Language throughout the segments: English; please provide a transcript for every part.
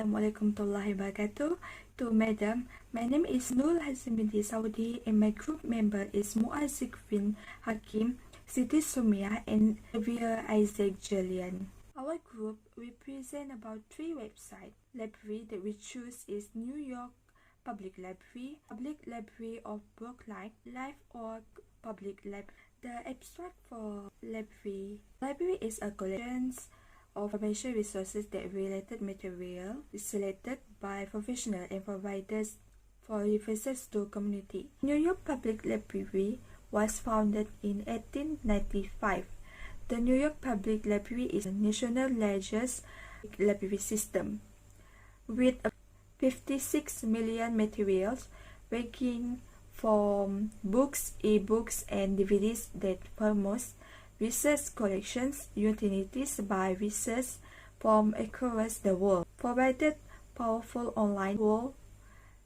Assalamualaikum warahmatullahi wabarakatuh. To Madam, my name is Nur Hazimidi Saudi and my group member is Muaz Zikrin Hakim, Siti Sumia and Xavier Isaac Julian. Our group represents about 3 websites. Library that we choose is New York Public Library, Public Library of Brooklyn, Life Org Public Library. The abstract for library is a collection of information resources that related material is selected by professionals and providers for references to community. New York Public Library was founded in 1895. The New York Public Library is the national largest library system with 56 million materials ranging from books, e-books, and DVDs that promotes research collections, utilities by research from across the world, provided powerful online tool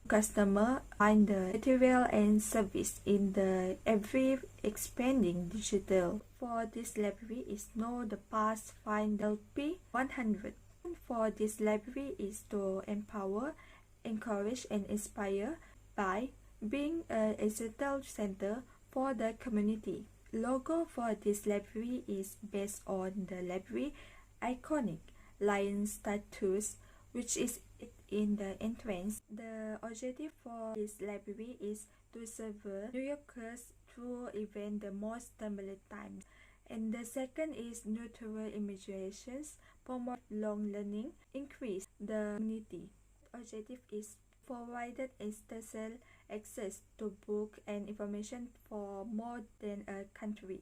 customer find the material and service in the ever expanding digital. For this library is know the past find LP 100. For this library is to empower, encourage, and inspire by being a digital center for the community. Logo for this library is based on the library iconic lion status, which is in the entrance. The objective for this library is to serve New Yorkers through even the most turbulent times. And the second is neutral imaginations, promote long learning, increase the community. Objective is provided extensive access to book and information for more than a country.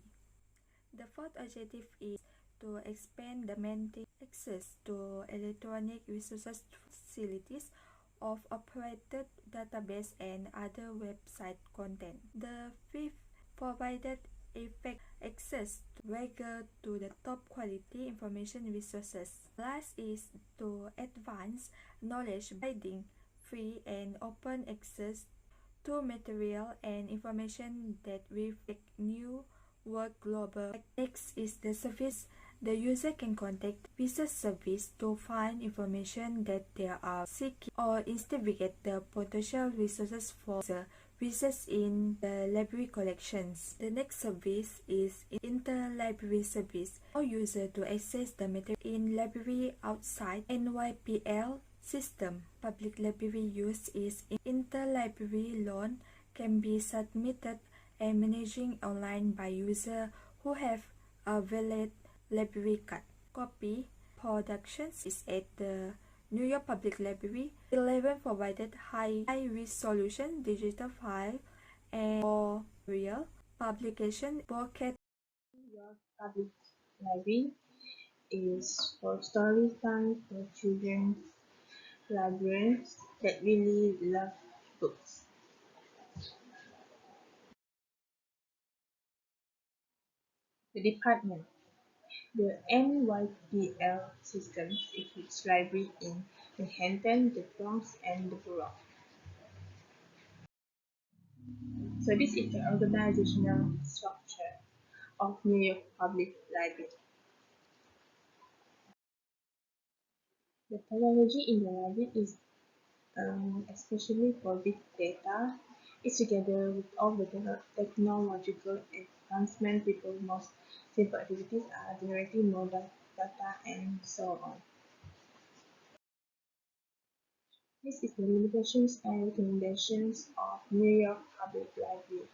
The fourth objective is to expand the mandate access to electronic resources facilities of operated database and other website content. The fifth provided effect access to regular to the top quality information resources. Last is to advance knowledge providing free and open access to material and information that reflect new world global. Next is the service. The user can contact research service to find information that they are seeking or investigate the potential resources for the research in the library collections. The next service is interlibrary service. Allow user to access the material in library outside NYPL system. Public library use is interlibrary loan can be submitted and managing online by user who have a valid library card. Copy productions is at the New York Public Library. 11 provided high resolution digital file and for real publication broadcast. New York Public Library is for story time for children's librarians that really love books. The department. The NYPL systems includes libraries in Manhattan, the Bronx, and the Borough. So this is the organizational structure of New York Public Library. The technology in the library is especially for big data, is together with all the technological advancement, people's most simple activities are generating more data and so on. This is the limitations and recommendations of New York Public Library.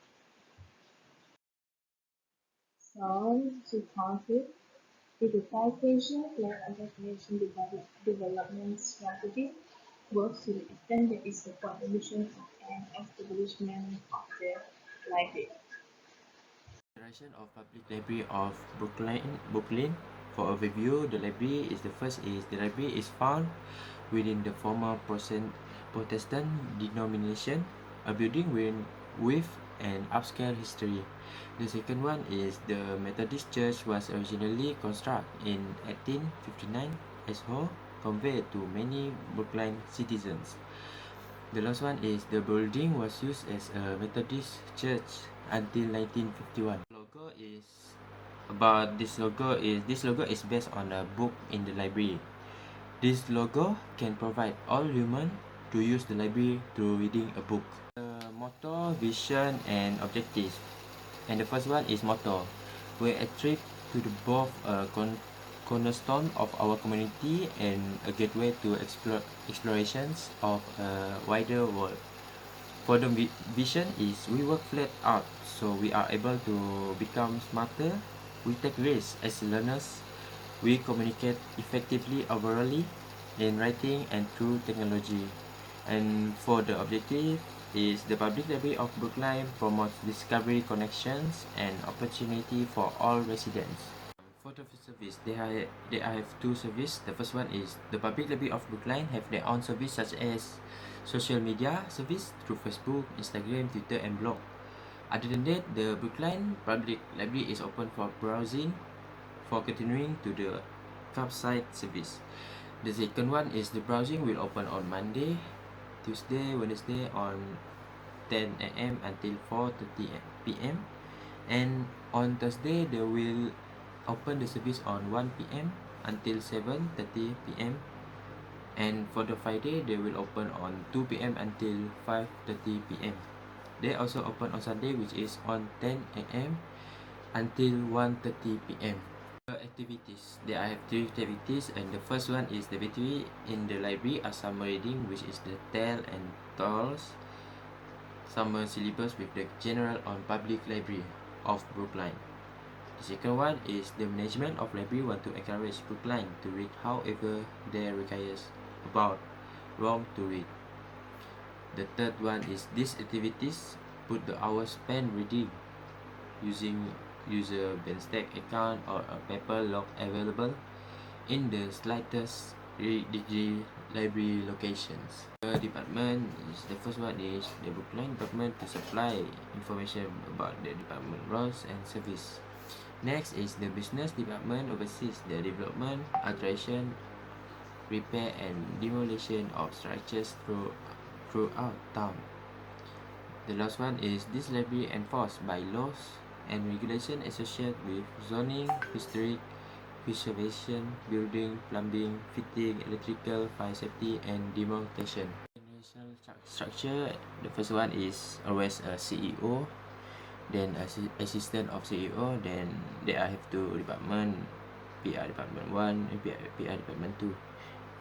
So, to conclude, digitization plus organization development strategy works to the extent that it supports the mission and establishment of the library. Direction of Public Library of Brooklyn. For overview, the library is the library is found within the former Protestant denomination, a building with an upscale history. The second one is the Methodist Church was originally constructed in 1859 as whole, conveyed to many Brooklyn citizens. The last one is the building was used as a Methodist church until 1951. This logo is based on a book in the library. This logo can provide all humans to use the library through reading a book. The motto, vision, and objectives. And the first one is motto. We attribute to the both a cornerstone of our community and a gateway to explorations of a wider world. For the vision is we work flat out so we are able to become smarter. We take risks as learners. We communicate effectively orally in writing and through technology. And for the objective is the public library of Brookline promotes discovery, connections, and opportunity for all residents. For the service, they have two services. The first one is the public library of Brookline have their own service such as social media service through Facebook, Instagram, Twitter, and blog. Other than that, the Brookline public library is open for browsing for continuing to the curbside service. The second one is the browsing will open on Monday, Tuesday, Wednesday on 10 a.m. until 4:30 p.m. and on Thursday they will open the service on 1 p.m. until 7:30 p.m. and for the Friday they will open on 2 p.m. until 5:30 p.m. They also open on Sunday, which is on 10 a.m. until 1:30 p.m. Activities. There are three activities, and the first one is the activity in the library are summer reading, which is the Tell and Tolls summer syllabus with the general on public library of Brookline. The second one is the management of library want to encourage Brookline to read however they requires about wrong to read. The third one is these activities put the hours spent reading using user Benstack account or a paper log available in the slightest degree library locations. The department is the first one is the Brookline department to supply information about the department roles and service. Next is the business department oversees the development, alteration, repair and demolition of structures throughout town. The last one is this library enforced by laws and regulation associated with zoning, historic, preservation, building, plumbing, fitting, electrical, fire safety, and demolition. Organizational structure, the first one is always a CEO, then assistant of CEO, then they have two department, PR department 1 and PR department 2.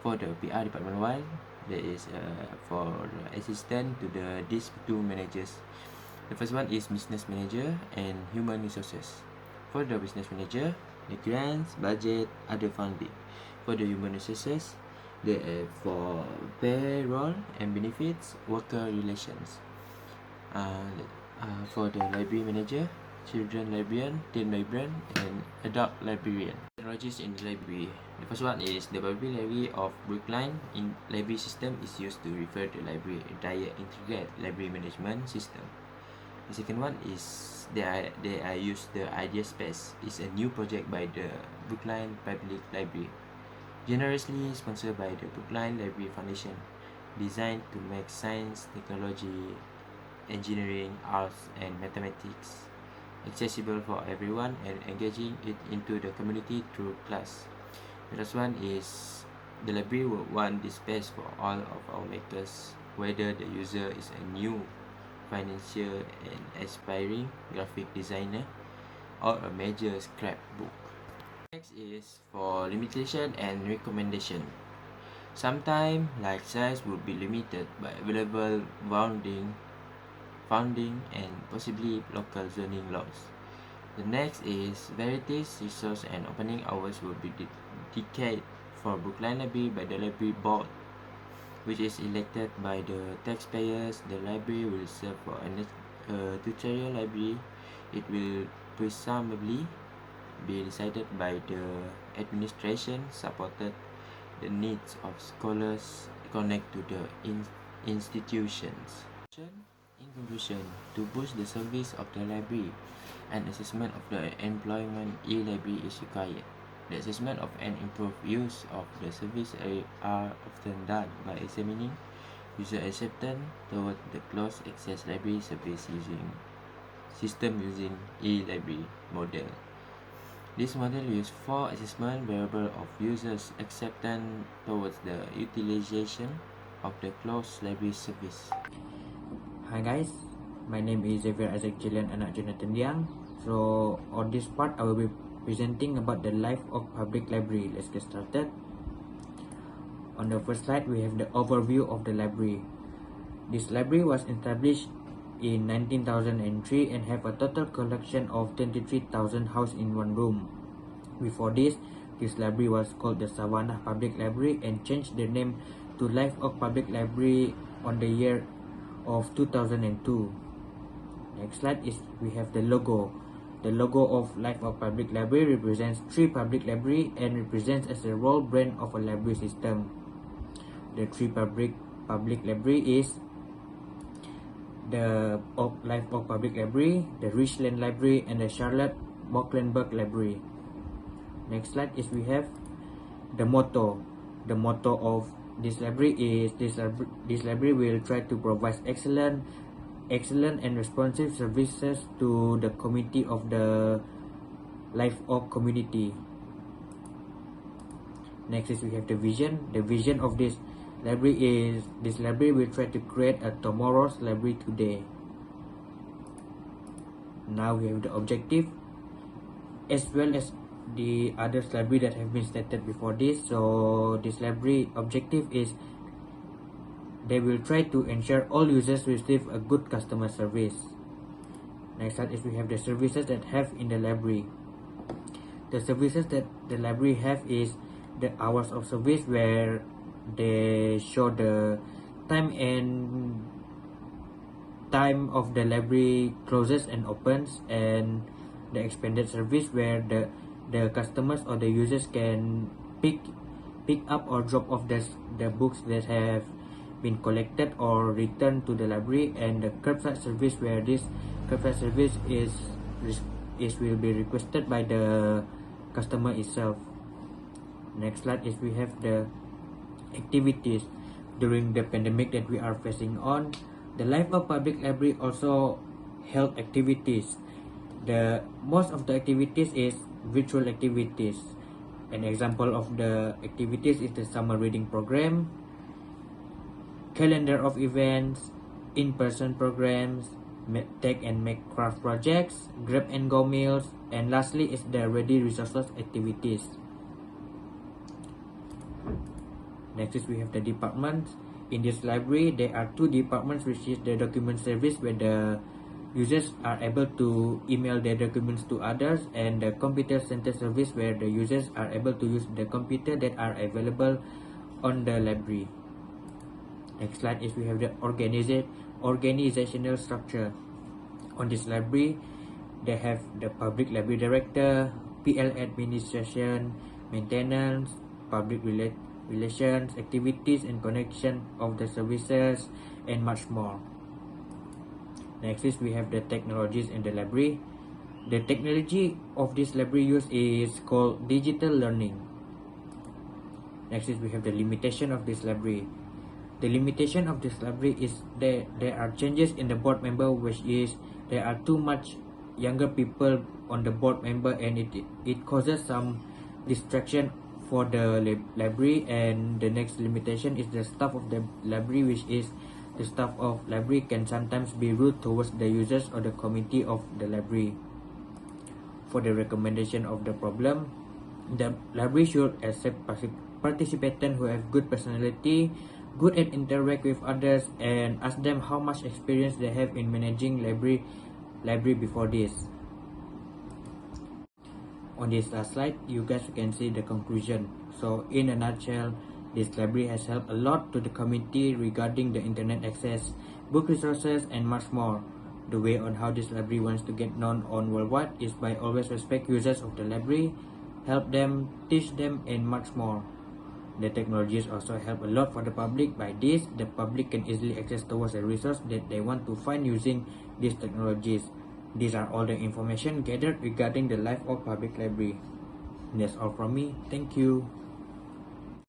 For the PR department 1, there is for the assistant to these two managers. The first one is business manager and human resources. For the business manager, the grants, budget, other funding. For the human resources, for payroll and benefits, worker relations. For the library manager, children librarian, teen librarian, and adult librarian. Technologies in the library. The first one is the public library of Brookline in library system is used to refer to library entire integrated library management system. The second one is they are use the idea space. It's a new project by the Brookline Public Library, generously sponsored by the Brookline Library Foundation, designed to make science, technology, engineering, arts, and mathematics accessible for everyone and engaging it into the community through class. The last one is the library will want this space for all of our makers, whether the user is a new financial and aspiring graphic designer or a major scrapbook. Next is for limitation and recommendation. Sometimes like size will be limited by available funding and possibly local zoning laws. The next is varieties, resource and opening hours will be dedicated for Brookline Library by the Library Board, which is elected by the taxpayers. The library will serve for a tutorial library. It will presumably be decided by the administration, supported the needs of scholars connect to the institutions. In conclusion, to boost the service of the library, an assessment of the employment e-library is required. The assessment of an improved use of the service are often done by examining user acceptance toward the closed access library service using e-library model. This model uses 4 assessment variables of users' acceptance towards the utilization of the closed library service. Hi guys, my name is Xavier Isaac Jillian Anak Jonathan Liang. So on this part, I will be presenting about the life of public library. Let's get started. On the first slide, we have the overview of the library. This library was established in 1903 and have a total collection of 23,000 housed in one room. Before this library was called the Savannah Public Library and changed the name to Life Oak Public Library on the year of 2002. Next slide is we have the logo. The logo of Life Oak Public Library represents 3 public library and represents as a role brand of a library system. The 3 public library is the Life Oak Public Library, the Richland Library, and the Charlotte Mecklenburg Library. Next slide is we have the motto. The motto of this library is this library will try to provide excellent and responsive services to the community of the Life Oak community. Next is we have the vision. The vision of this library is this library will try to create a tomorrow's library today. Now we have the objective as well as the other library that have been stated before this. So this library objective is they will try to ensure all users receive a good customer service. Next slide is we have the services that have in the library. The services that the library have is the hours of service, where they show the time of the library closes and opens, and the expanded service, where the customers or the users can pick up or drop off the books that have been collected or returned to the library, and the curbside service, where this curbside service will be requested by the customer itself. Next slide is we have the activities. During the pandemic that we are facing on, the Life Oak Public Library also held activities. The most of the activities is virtual activities. An example of the activities is the summer reading program, calendar of events, in-person programs, take and make craft projects, grab and go meals, and lastly is the ready resources activities. Next is we have the departments. In this library, there are 2 departments, which is the document service, where the users are able to email their documents to others, and the computer center service, where the users are able to use the computer that are available on the library. Next slide is we have the organizational structure. On this library, they have the public library director, PL administration, maintenance, public relations, activities and connection of the services, and much more. Next is we have the technologies in the library. The technology of this library use is called digital learning. Next is we have the limitation of this library. The limitation of this library is there are changes in the board member, which is there are too much younger people on the board member, and it causes some distraction for the library. And the next limitation is the staff of the library, which is the staff of library can sometimes be rude towards the users or the committee of the library. For the recommendation of the problem, the library should accept participants who have good personality, good at interact with others, and ask them how much experience they have in managing library before this. On this last slide, you guys can see the conclusion. So in a nutshell, this library has helped a lot to the community regarding the internet access, book resources, and much more. The way on how this library wants to get known on worldwide is by always respect users of the library, help them, teach them, and much more. The technologies also help a lot for the public. By this, the public can easily access towards a resource that they want to find using these technologies. These are all the information gathered regarding the Life Oak Public Library. That's all from me. Thank you.